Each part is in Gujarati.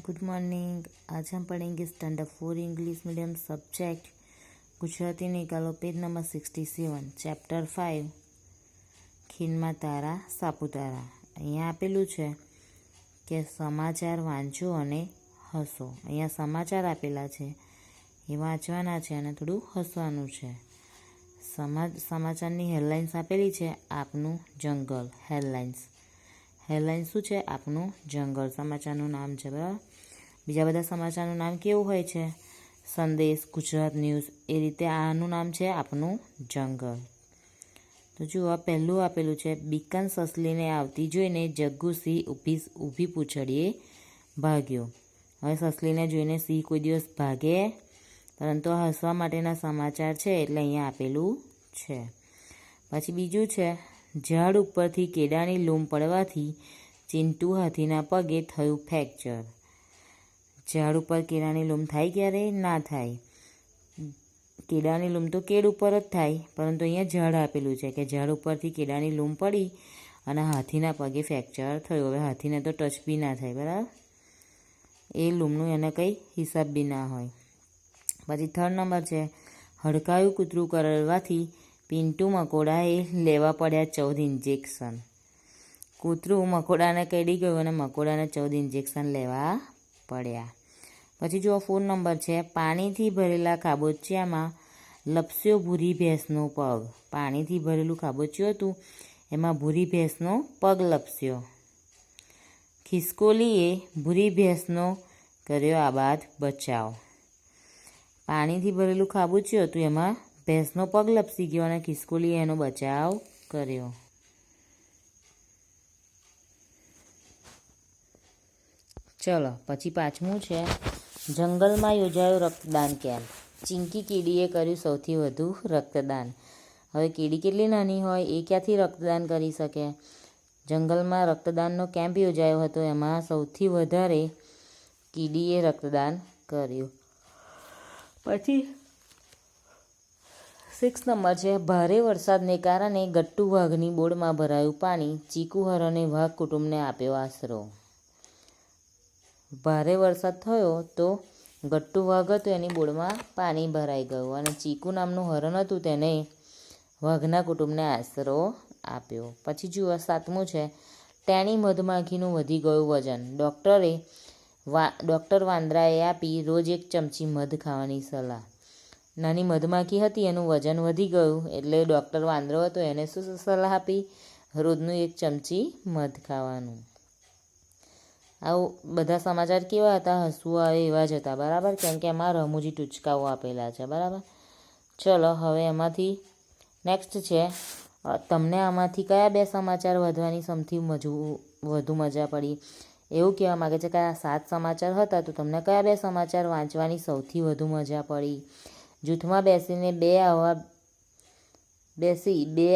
Good morning. आज हम पढ़ेंगे standard 4 English medium subject Gujarati निकालो पेज नंबर 67 चैप्टर 5 खीणમાં તારા સાપુતારા। અહીંયા આપેલું છે કે સમાચાર વાંચો અને હસો। અહીંયા સમાચાર આપેલા છે એ વાંચવાના છે અને થોડું હસવાનું છે। સમાચારની હેડલાઇન્સ આપેલી છે આપનું જંગલ। હેડલાઇન્સ શું છે? આપનું જંગલ સમાચારનું નામ છે, બરાબર। બીજા બધા સમાચારનું નામ કેવું હોય છે? સંદેશ, ગુજરાત ન્યૂઝ, એ રીતે આનું નામ છે આપનું જંગલ। તો જુઓ, પહેલું આપેલું છે બીકન સસલીને આવતી જોઈને જગ્ગુ સિંહ ઊભી પૂંછડીએ ભાગ્યો। હવે સસલીને જોઈને સિંહ કોઈ દિવસ ભાગે? પરંતુ હસવા માટેના સમાચાર છે એટલે અહીંયા આપેલું છે। પછી બીજું છે ઝાડ ઉપરથી કેળાની લૂમ પડવાથી ચિંટુ હાથીના પગે થયું ફ્રેક્ચર। ઝાડ ઉપર કેળાની લૂમ થાય ક્યારે? ના થાય। કેળાની લૂમ તો કેળ ઉપર જ થાય, પરંતુ અહીંયા ઝાડ આપેલું છે કે ઝાડ ઉપરથી કેળાની લૂમ પડી અને હાથીના પગે ફ્રેક્ચર થયું। હવે હાથીને તો ટચ બી ના થાય, બરાબર। એ લૂમનું એને કંઈ હિસાબ બી ના હોય। પછી 3rd નંબર છે હડકાયું કૂતરું કરડવાથી પિન્ટુ મકોડાએ લેવા પડ્યા 14 ઇન્જેક્શન। કૂતરું મકોડાને કરડી ગયું અને મકોડાને 14 ઇન્જેક્શન લેવા પડ્યા। પછી જુઓ 4 નંબર છે પાણીથી ભરેલા ખાબોચિયામાં લપસ્યો ભૂરી ભેંસનો પગ। પાણીથી ભરેલું ખાબોચિયું હતું, એમાં ભૂરી ભેંસનો પગ લપસ્યો। ખિસકોલીએ ભૂરી ભેંસનો કર્યો આબાદ બચાવ। પાણીથી ભરેલું ખાબોચિયું હતું, એમાં ભેંસનો પગ લપસી ગયો અને ખિસકોલીએ એનો બચાવ કર્યો। ચલો પછી 5મું છે જંગલમાં યોજાયો રક્તદાન કેમ્પ। ચિંકી કીડીએ કર્યું સૌથી વધુ રક્તદાન। હવે કીડી કેટલી નાની હોય એ ક્યાંથી રક્તદાન કરી શકે? જંગલમાં રક્તદાનનો કેમ્પ યોજાયો હતો, એમાં સૌથી વધારે કીડીએ રક્તદાન કર્યું। પછી 6 નંબર છે ભારે વરસાદને કારણે ગટ્ટુ વાઘની બોળમાં ભરાયું પાણી। ચીકુ હરણે વાઘ કુટુંબને આપ્યો આશરો। ભારે વરસાદ થયો તો ગટ્ટુ વાઘ હતો એની બોળમાં પાણી ભરાઈ ગયું અને ચીકુ નામનું હરણ હતું તેને વાઘના કુટુંબને આશરો આપ્યો। પછી જુઓ 7મું છે ટેણી મધમાખીનું વધી ગયું વજન। ડૉક્ટર વાંદરાએ આપી રોજ 1 ચમચી મધ ખાવાની સલાહ। નાની મધમાખી હતી, એનું વજન વધી ગયું એટલે ડૉક્ટર વાંદરો હતો એને શું સલાહ આપી? રોજનું 1 ચમચી મધ ખાવાનું। આવું બધા સમાચાર કેવા હતા? હસવું આવે એવા જ હતા, બરાબર, કેમ કે એમાં રમૂજી ટૂચકાઓ આપેલા છે, બરાબર। ચલો હવે એમાંથી નેક્સ્ટ છે તમને આમાંથી કયા 2 સમાચાર વધવાની સૌથી વધુ મજા પડી? એવું કહેવા માગે છે કે આ 7 સમાચાર હતા, તો તમને કયા 2 સમાચાર વાંચવાની સૌથી વધુ મજા પડી? જૂથમાં બેસીને બે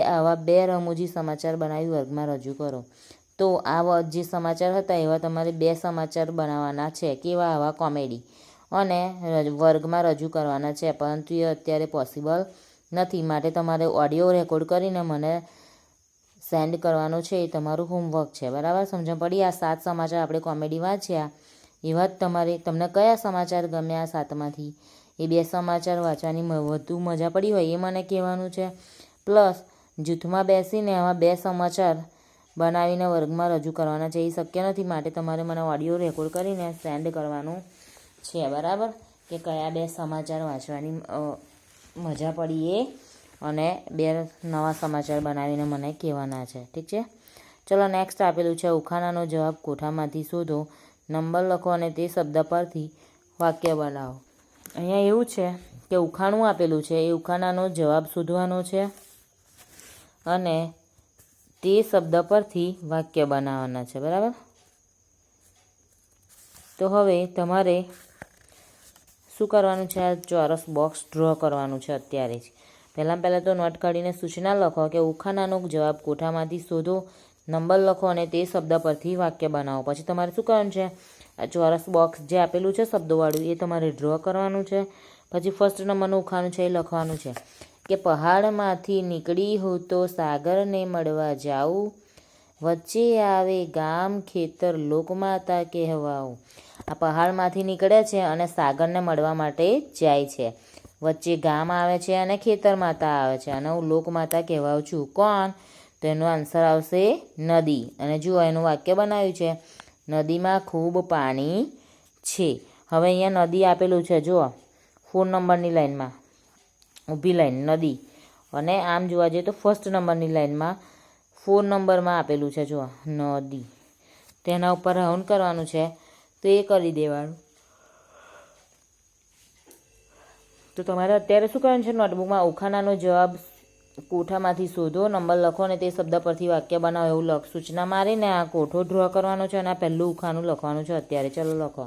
આવા 2 રમૂજી સમાચાર બનાવી વર્ગમાં રજૂ કરો। તો આ જે સમાચાર હતા એવા તમારે 2 સમાચાર બનાવવાના છે, કેવા? આવા કોમેડી, અને વર્ગમાં રજૂ કરવાના છે, પરંતુ એ અત્યારે પોસિબલ નથી, માટે તમારે ઓડિયો રેકોર્ડ કરીને મને સેન્ડ કરવાનો છે, એ તમારું હોમવર્ક છે, બરાબર। સમજણ પડી? આ 7 સમાચાર આપણે કોમેડી વાંચ્યા, એવા જ તમને કયા સમાચાર ગમ્યા 7માંથી એ 2 સમાચાર વાંચવાની વધુ મજા પડી હોય એ મને કહેવાનું છે। પ્લસ જૂથમાં બેસીને આવા 2 સમાચાર બનાવીને વર્ગમાં રજૂ કરવાના છે, એ શક્ય નથી, માટે તમારે મને ઓડિયો રેકોર્ડ કરીને સેન્ડ કરવાનું છે, બરાબર, કે કયા 2 સમાચાર વાંચવાની મજા પડી એ, અને 2 નવા સમાચાર બનાવીને મને કહેવાના છે, ઠીક છે। ચલો નેક્સ્ટ આપેલું છે ઉખાણાનો જવાબ કોઠામાંથી શોધો, નંબર લખો અને તે શબ્દ પરથી વાક્ય બનાવો। અહીંયા એવું છે કે ઉખાણું આપેલું છે, એ ઉખાણાનો જવાબ શોધવાનો છે અને તે શબ્દ પરથી વાક્ય બનાવવાના છે, બરાબર। તો હવે તમારે શું કરવાનું છે? આ ચોરસ બોક્સ ડ્રો કરવાનું છે અત્યારે જ। પહેલાં તો નોટ કાઢીને સૂચના લખો કે ઉખાણાનો જવાબ કોઠામાંથી શોધો, નંબર લખો અને તે શબ્દ પરથી વાક્ય બનાવો। પછી તમારે શું કરવાનું છે? આ ચોરસ બોક્સ જે આપેલું છે શબ્દોવાળું એ તમારે ડ્રો કરવાનું છે। પછી 1st નંબરનું ઉખાણું છે એ લખવાનું છે કે પહાડમાંથી નીકળી હું તો સાગરને મળવા જાઉં, વચ્ચે આવે ગામ ખેતર લોકમાતા કહેવાઉં। આ પહાડમાંથી નીકળે છે અને સાગરને મળવા માટે જાય છે. વચ્ચે ગામ આવે છે અને ખેતર માતા આવે છે અને હું લોકમાતા કહેવાઉં છું. કોણ? તો એનો આન્સર આવશે નદી. અને જુઓ એનું વાક્ય બનાવ્યું છે, નદીમાં ખૂબ પાણી છે. હવે અહીંયા નદી આપેલું છે, જુઓ 4 નંબરની લાઈનમાં ઊભી લાઈન નદી, અને આમ જોવા જઈએ તો ફર્સ્ટ નંબરની લાઈનમાં 4 નંબરમાં આપેલું છે, જુઓ નદી. તેના ઉપર રાઉન્ડ કરવાનું છે, તો એ કરી દેવાનું. તો તમારે અત્યારે શું કરવાનું છે, નોટબુકમાં ઉખાનાનો જવાબ કોઠામાંથી શોધો, નંબર લખો અને તે શબ્દ પરથી વાક્ય બનાવો એવું સૂચના મારીને આ કોઠો ડ્રો કરવાનો છે અને આ પહેલું ઉખાનું લખવાનું છે અત્યારે. ચલો લખો.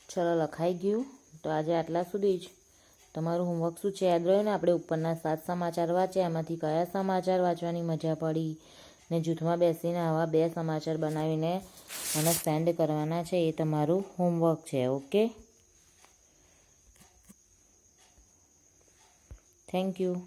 ચલો લખાઈ ગયું. તો આજે આટલા સુધી જ. તમારું હોમવર્ક શું છે યાદ રહ્યું ને? આપણે ઉપરના 7 સમાચાર વાંચ્યા, એમાંથી કયા સમાચાર વાંચવાની મજા પડી ને જૂથમાં બેસીને આવા 2 સમાચાર બનાવીને મને સેન્ડ કરવાના છે, એ તમારું હોમવર્ક છે. Okay, thank you.